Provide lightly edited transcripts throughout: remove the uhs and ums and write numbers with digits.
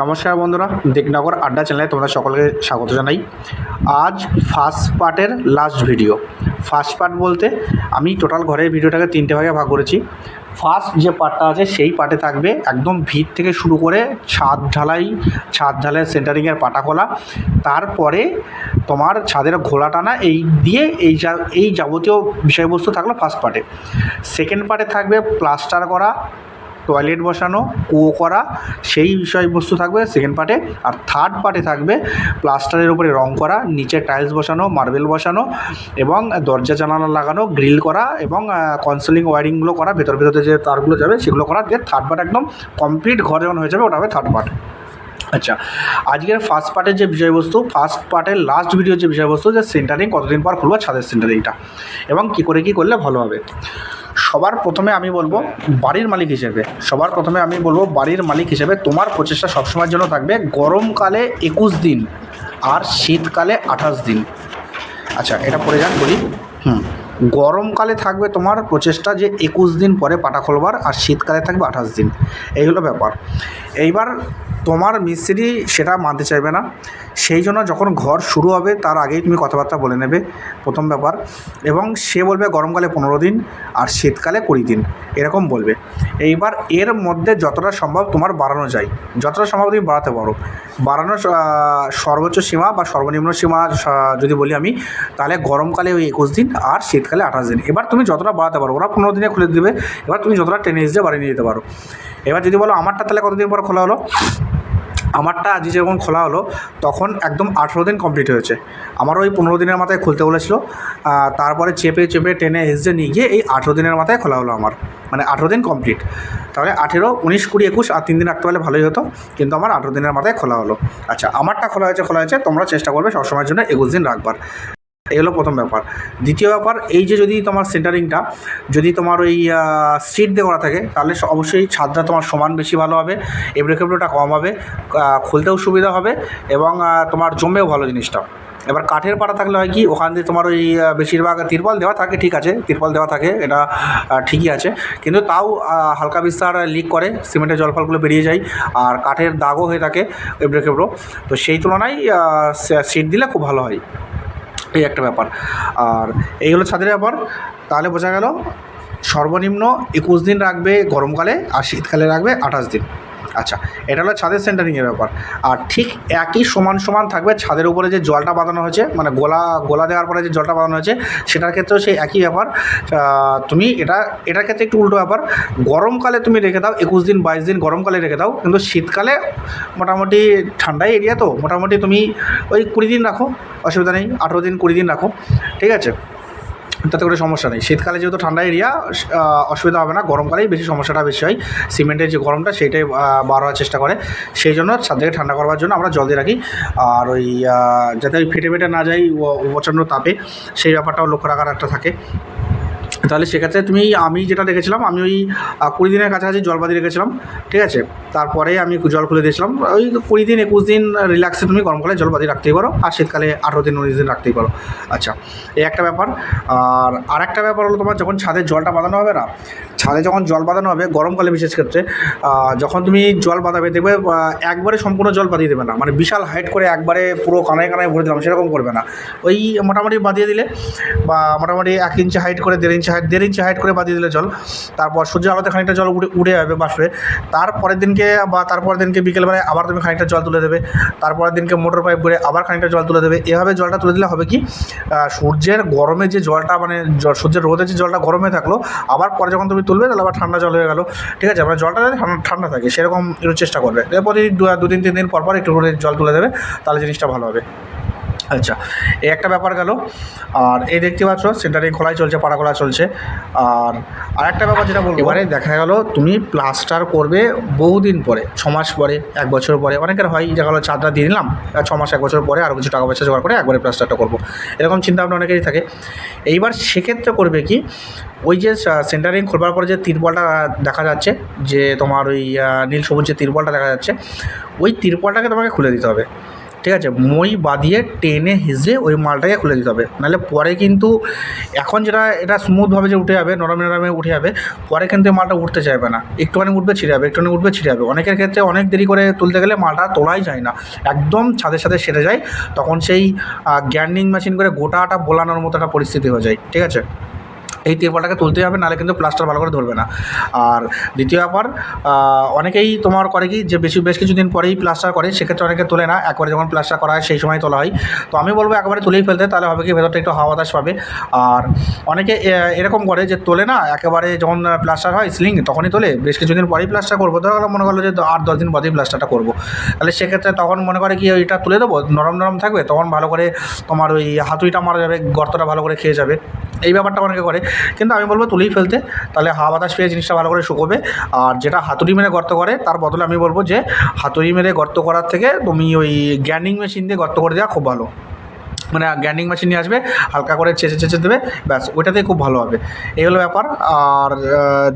নমস্কার বন্ধুরা, দিকনগর আড্ডা চ্যানেলে তোমরা সকলকে স্বাগত জানাই। আজ ফার্স্ট পার্টের লাস্ট ভিডিও। ফার্স্ট পার্ট বলতে আমি টোটাল ঘরের ভিডিওটাকে 3টে ভাগে ভাগ করেছি। ফার্স্ট যে পার্টটা আছে সেই পার্টে থাকবে একদম ভিত থেকে শুরু করে ছাদ ঢালাই সেন্টারিংয়ের পাটা খোলা, তারপরে তোমার ছাদের ঘোলা টানা, এই যাবতীয় বিষয়বস্তু থাকলো ফার্স্ট পার্টে। সেকেন্ড পার্টে থাকবে প্লাস্টার করা, টয়লেট বসানো, কুয়ো করা, সেই বিষয়বস্তু থাকবে সেকেন্ড পার্টে। আর থার্ড পার্টে থাকবে প্লাস্টারের উপরে রং করা, নিচে টাইলস বসানো, মার্বেল বসানো এবং দরজা জানালা লাগানো, গ্রিল করা এবং কনসোলিং ওয়ারিংগুলো করা, ভেতরে যে তারগুলো যাবে সেগুলো করা দিয়ে থার্ড পার্ট একদম কমপ্লিট ঘর যখন হয়ে যাবে ওটা হবে থার্ড পার্ট। আচ্ছা, আজকের ফার্স্ট পার্টের যে বিষয়বস্তু, ফার্স্ট পার্টের লাস্ট ভিডিওর যে বিষয়বস্তু, যে সেন্টারিং কতদিন পর খুলবো ছাদের সেন্টারিংটা এবং কী করলে ভালো হবে। সবার প্রথমে আমি বলবো বাড়ির মালিক হিসেবে তোমার প্রচেষ্টা সবসময়ের জন্য থাকবে গরমকালে 21 দিন আর শীতকালে 28 দিন। আচ্ছা, এটা পড়ে যান বলি। গরমকালে থাকবে তোমার প্রচেষ্টা যে 21 দিন পরে পাটা খোলবার, আর শীতকালে থাকবে 28 দিন। এই হলো ব্যাপার। এইবার তোমার মিস্ত্রি সেটা মানতে চাইবে না, সেই জন্য যখন ঘর শুরু হবে তার আগেই তুমি কথাবার্তা বলে নেবে, প্রথম ব্যাপার। এবং সে বলবে গরমকালে 15 দিন আর শীতকালে 20 দিন, এরকম বলবে। এইবার এর মধ্যে যতটা সম্ভব তোমার বাড়ানো যায়, যতটা সম্ভব তুমি বাড়াতে পারো। বাড়ানোর সর্বোচ্চ সীমা বা সর্বনিম্ন সীমা যদি বলি আমি, তাহলে গরমকালে ওই 21 দিন আর শীতকালে 28 দিন। এবার তুমি যতটা বাড়াতে পারো, ওরা 15 দিনে খুলে দেবে, এবার তুমি যতটা টেনে এসে বাড়িয়ে নিয়ে যেতে পারো। এবার যদি বলো আমারটা তাহলে কতদিন পর খোলা হলো, আমারটা আজ যখন খোলা হলো তখন একদম 18 দিন কমপ্লিট হয়েছে। আমারও ওই 15 দিনের মাথায় খুলতে বলেছিল, তারপরে চেপে টেনে এসে নিয়ে গিয়ে এই 18 দিনের মাথায় খোলা হলো আমার, মানে 18 দিন কমপ্লিট। তাহলে 18, 19, 20, 21 আর 3 দিন রাখতে পারলে ভালোই হতো, কিন্তু আমার 18 দিনের মাথায় খোলা হলো। আচ্ছা, আমারটা খোলা হয়েছে, তোমরা চেষ্টা করবে সবসময়ের জন্য 21 দিন রাখবার। এই হলো প্রথম ব্যাপার। দ্বিতীয় ব্যাপার, এই যে যদি তোমার সেন্টারিংটা যদি তোমার ওই সিট দিয়ে করা থাকে, তাহলে অবশ্যই ছাদটা তোমার সমান বেশি ভালো হবে, এবড়োটা কম হবে, খুলতেও সুবিধা হবে এবং তোমার জমেও ভালো জিনিসটা। এবার কাঠের পাটা থাকলে হয় কি, ওখান দিয়ে তোমার ওই বেশিরভাগ তিরপল দেওয়া থাকে, ঠিক আছে, তিরপল দেওয়া থাকে, এটা ঠিকই আছে, কিন্তু তাও হালকা বিস্তার লিক করে, সিমেন্টের জলফলগুলো বেরিয়ে যায় আর কাঠের দাগও হয়ে থাকে এবড়ো। তো সেই তুলনায় সিট দিলে খুব ভালো হয়, এই একটা ব্যাপার। আর এই হলো ছাদের ব্যাপার। তাহলে বোঝা গেল সর্বনিম্ন 21 দিন রাখবে গরমকালে আর শীতকালে রাখবে 28 দিন। আচ্ছা, এটা হলো ছাদের সেন্টারিংয়ের ব্যাপার। আর ঠিক একই সমান থাকবে ছাদের উপরে যে জলটা বাঁধানো হয়েছে, মানে গোলা দেওয়ার পরে যে জলটা বাঁধানো হয়েছে, সেটার ক্ষেত্রেও সেই একই ব্যাপার। তুমি এটার ক্ষেত্রে একটু উল্টো ব্যাপার। গরমকালে তুমি রেখে দাও 21 দিন 22 দিন, গরমকালে রেখে দাও, কিন্তু শীতকালে মোটামুটি ঠান্ডাই এরিয়া, তো মোটামুটি তুমি ওই 20 দিন রাখো, অসুবিধা নেই, 18 দিন 20 দিন রাখো, ঠিক আছে, তাতে কোনো সমস্যা নেই। শীতকালে যেহেতু ঠান্ডা এরিয়া, অসুবিধা হবে না, গরমকালেই বেশি সমস্যাটা বেশি হয়, সিমেন্টের যে গরমটা সেইটাই বার হওয়ার চেষ্টা করে, সেই জন্য ছাদটাকে ঠান্ডা করবার জন্য আমরা জল দিয়ে রাখি। আর ওই যাতে ওই ফেটে না যায় প্রচণ্ড তাপে, সেই ব্যাপারটাও লক্ষ্য রাখার একটা থাকে। তাহলে সেক্ষেত্রে আমি যেটা দেখেছিলাম, আমি ওই 20 দিনের কাছাকাছি জল বাঁধিয়ে রেখেছিলাম, ঠিক আছে, তারপরে আমি জল খুলে দিয়েছিলাম। ওই 20 দিন 21 দিন রিল্যাক্সে তুমি গরমকালে জল বাঁধিয়ে রাখতেই পারো, আর শীতকালে 18 দিন 19 দিন রাখতেই পারো। আচ্ছা, এই একটা ব্যাপার। আর একটা ব্যাপার হলো, তোমার যখন ছাদের জলটা বাঁধানো হবে না, ছাদে যখন জল বাঁধানো হবে গরমকালে বিশেষ ক্ষেত্রে, যখন তুমি জল বাঁধাবে দেখবে একবারে সম্পূর্ণ জল বাঁধিয়ে দেবে না, মানে বিশাল হাইট করে একবারে পুরো কানায় ভরে দিলাম সেরকম করবে না। ওই মোটামুটি বাঁধিয়ে দিলে, বা মোটামুটি 1 ইঞ্চি হাইট করে 1.5 ইঞ্চি হাইট করে বাঁধিয়ে দিলে জল, তারপর সূর্যের আলোতে খানিকটা জল উড়ে যাবে বাষ্পে, তারপরের দিনকে বিকেলবেলায় আবার তুমি খানিকটা জল তুলে দেবে, তারপরের দিনকে মোটর পাইপ করে আবার খানিকটা জল তুলে দেবে। এভাবে জলটা তুলে দিলে হবে কি, সূর্যের গরমে যে জলটা, মানে সূর্যের রোদে যে জলটা গরমে থাকলো, আবার পরে যখন তুমি তুলবে তাহলে আবার ঠান্ডা জল হয়ে গেল, ঠিক আছে, মানে জলটা যাতে ঠান্ডা থাকে সেরকম একটু চেষ্টা করবে। এরপরে 2-3 দিন পর একটু করে জল তুলে দেবে, তাহলে জিনিসটা ভালো হবে। আচ্ছা, এই একটা ব্যাপার গেল। আর এই দেখতে পাচ্ছ সেন্টারিং খোলাই চলছে, পাড়া খোলা চলছে। আর একটা ব্যাপার যেটা বলবো, এবারে দেখা গেল তুমি প্লাস্টার করবে বহুদিন পরে, 6 মাস পরে, 1 বছর পরে, অনেকের হয় দেখা গেলো চাদরা দিয়ে নিলাম, 6 মাস 1 বছর পরে আরও কিছু টাকা পয়সা জোগাড় করে একবারে প্লাস্টারটা করবো, এরকম চিন্তাভাবনা অনেকেরই থাকে। এইবার সেক্ষেত্রে করবে কি, ওই যে সেন্টারিং খোলবার পরে যে তিরপলটা দেখা যাচ্ছে, যে তোমার ওই নীল সবুজ যে তিরপলটা দেখা যাচ্ছে, ওই তিরপলটাকে তোমাকে খুলে দিতে হবে। ঠিক আছে, মই বাঁধিয়ে টেনে হিঁচড়ে ওই মালটাকে খুলে দিতে হবে, নাহলে পরে কিন্তু এখন যেটা এটা স্মুথভাবে যে উঠে যাবে, নরমে নরমে উঠে যাবে, পরে কিন্তু এই মালটা উঠতে চাইবে না, একটুখানি উঠবে ছিঁড়ে যাবে, একটুখানি উঠবে ছিঁড়ে যাবে। অনেকের ক্ষেত্রে অনেক দেরি করে তুলতে গেলে মালটা তোলাই যায় না, একদম ছাদের সাথে সেরে যায়, তখন সেই গ্যান্ডিং মেশিন করে গোটাটা বোলানোর মতো একটা পরিস্থিতি হয়ে যায়। ঠিক আছে, এই তিরপলটাকে তুলতে হবে, নাহলে কিন্তু প্লাস্টার ভালো করে ধরবে না। আর দ্বিতীয় ব্যাপার, অনেকেই তোমার করে কি যে বেশ কিছুদিন পরেই প্লাস্টার করে, সেক্ষেত্রে অনেকে তোলে না, একবারে যখন প্লাস্টার করা হয় সেই সময় তোলা হয়। তো আমি বলবো একবারে তুলেই ফেলতে, তাহলে হবে কি ভেতরটা একটু হাওয়া বাতাস পাবে। আর অনেকে এরকম করে যে তোলে না, একেবারে যখন প্লাস্টার হয় সিলিং তখনই তোলে, বেশ কিছুদিন পরেই প্লাস্টার করবো, ধরো মনে করলো যে 8-10 দিন বাদেই প্লাস্টারটা করবো, তাহলে সেক্ষেত্রে তখন মনে করে কি ওইটা তুলে দেবো, নরম নরম থাকবে, তখন ভালো করে তোমার ওই হাতুড়িটা মারা যাবে, গর্তটা ভালো করে খেয়ে যাবে, এই ব্যাপারটা অনেকে করে। কিন্তু আমি বলবো তুলেই ফেলতে, তাহলে হাওয়া বাতাস পেয়ে জিনিসটা ভালো করে শুকোবে। আর যেটা হাতুড়ি মেরে গর্ত করে, তার বদলে আমি বলবো যে হাতুড়ি মেরে গর্ত করার থেকে তুমি ওই গ্যান্ডিং মেশিন দিয়ে গর্ত করে দেওয়া খুব ভালো। মানে গ্যান্ডিং মেশিন নিয়ে আসবে, হালকা করে চেঁচে দেবে, ব্যাস ওইটাতেই খুব ভালো হবে। এই হলো ব্যাপার। আর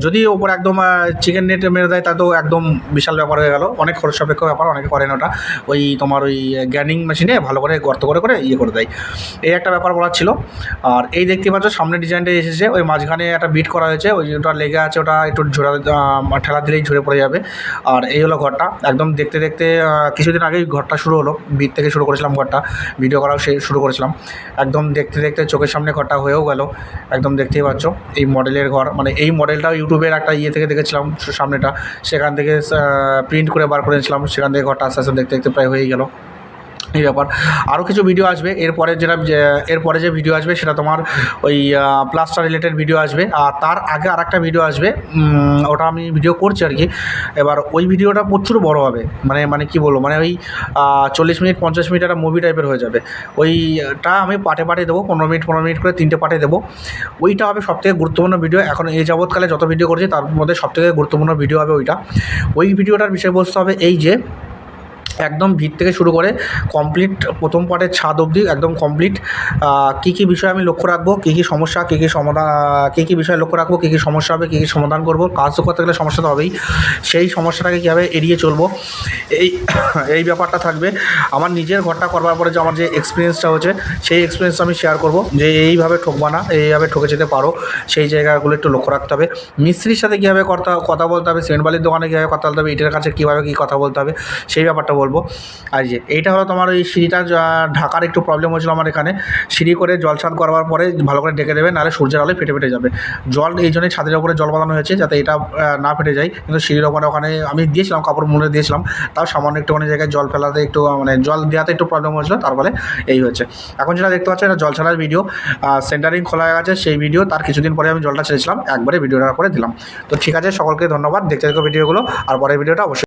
যদি ওপরে একদম চিকেন নেট মেরে দেয়, তা তো একদম বিশাল ব্যাপার হয়ে গেল, অনেক খরচ সাপেক্ষ ব্যাপার, অনেকে করেন ওটা। ওই তোমার ওই গ্যান্ডিং মেশিনে ভালো করে গর্ত করে ইয়ে করে দেয়, এই একটা ব্যাপার বলার ছিল। আর এই দেখতে পাচ্ছ সামনে ডিজাইনটা এসেছে, ওই মাঝখানে একটা বিট করা হয়েছে, ওই ওটা লেগে আছে, ওটা একটু ঝোড়া ঠেলা দিলেই ঝরে পড়ে যাবে। আর এই হলো ঘরটা, একদম দেখতে দেখতে কিছুদিন আগেই ঘরটা শুরু হলো, বিট থেকে শুরু করেছিলাম ঘরটা, ভিডিও করাও শুরু করেছিলাম, একদম দেখতে দেখতে চোখের সামনে ঘরটা হয়েও গেল। একদম দেখতেই পাচ্ছ এই মডেলের ঘর, মানে এই মডেলটাও ইউটিউবের একটা ইয়ে থেকে দেখেছিলাম সামনেটা, সেখান থেকে প্রিন্ট করে বার করেছিলাম, সেখান থেকে ঘরটা আস্তে আস্তে দেখতে দেখতে প্রায় হয়েই গেল। এই ব্যাপার। আরও কিছু ভিডিও আসবে এরপরে, এরপরে যে ভিডিও আসবে সেটা তোমার ওই প্লাস্টার রিলেটেড ভিডিও আসবে। আর তার আগে আরেকটা ভিডিও আসবে, ওটা আমি ভিডিও করছি আর কি। এবার ওই ভিডিওটা প্রচুর বড় হবে, মানে কি বলবো, মানে ওই 40 মিনিট 50 মিনিট একটা মুভি টাইপের হয়ে যাবে। ওইটা আমি পার্টে পার্টে দেবো, 15 মিনিট 15 মিনিট করে 3টে পার্টে দেবো। ওইটা হবে সবথেকে গুরুত্বপূর্ণ ভিডিও, এখন এই যাবৎকালে যত ভিডিও করেছি তার মধ্যে সবথেকে গুরুত্বপূর্ণ ভিডিও হবে ওইটা। ওই ভিডিওটার বিষয়বস্তু হবে এই যে একদম ভিত থেকে শুরু করে কমপ্লিট প্রথম পার্টের ছাদ অবধি একদম কমপ্লিট, কী কী বিষয় আমি লক্ষ্য রাখবো, কী কী সমস্যা, কী কী সমাধান, কী কী বিষয় লক্ষ্য রাখবো, কী কী সমস্যা হবে, কী কী সমাধান করবো, কাজ করতে গেলে সমস্যা তো হবেই, সেই সমস্যাটাকে কীভাবে এড়িয়ে চলবো, এই এই ব্যাপারটা থাকবে। আমার নিজের ঘরটা করবার পরে যে আমার যে এক্সপিরিয়েন্সটা হচ্ছে, সেই এক্সপিরিয়েন্সটা আমি শেয়ার করবো, যে এইভাবে ঠকবা না, এইভাবে ঠকে যেতে পারো, সেই জায়গাগুলো একটু লক্ষ্য রাখতে হবে। মিস্ত্রির সাথে কীভাবে কথা বলতে হবে, সিমেন্ট বালির দোকানে কীভাবে কথা বলতে হবে, ইটের কাছে কীভাবে কী কথা বলতে হবে, সেই ব্যাপারটা বলবো। আর যে এইটা হলো তোমার ওই সিঁড়িটা ঢাকার একটু প্রবলেম হয়েছিল আমার এখানে, সিঁড়ি করে জল ছাদ করবার পরে ভালো করে ঢেকে দেবে, নাহলে সূর্যের আলোয় ফেটে যাবে জল। এই জন্যই ছাদের উপরে জল বাঁধানো হয়েছে, যাতে এটা না ফেটে যায়। কিন্তু সিঁড়ির ওখানে আমি দিয়েছিলাম, কাপড় মুড়ে দিয়েছিলাম, তাও সামান্য একটুখানি জায়গায় জল ফেলাতে একটু মানে জল দেওয়াতে একটু প্রবলেম হয়েছিলো, তার ফলে এই হয়েছে। এখন যেটা দেখতে পাচ্ছ এটা জল ছাড়ার ভিডিও, সেন্টারিং খোলা হয়ে গেছে সেই ভিডিও, তার কিছুদিন পরে আমি জলটা ছেড়েছিলাম, একবারে ভিডিওটা করে দিলাম। তো ঠিক আছে, সকলকে ধন্যবাদ, দেখতে থাকো ভিডিওগুলো, আর পরের ভিডিওটা অবশ্যই।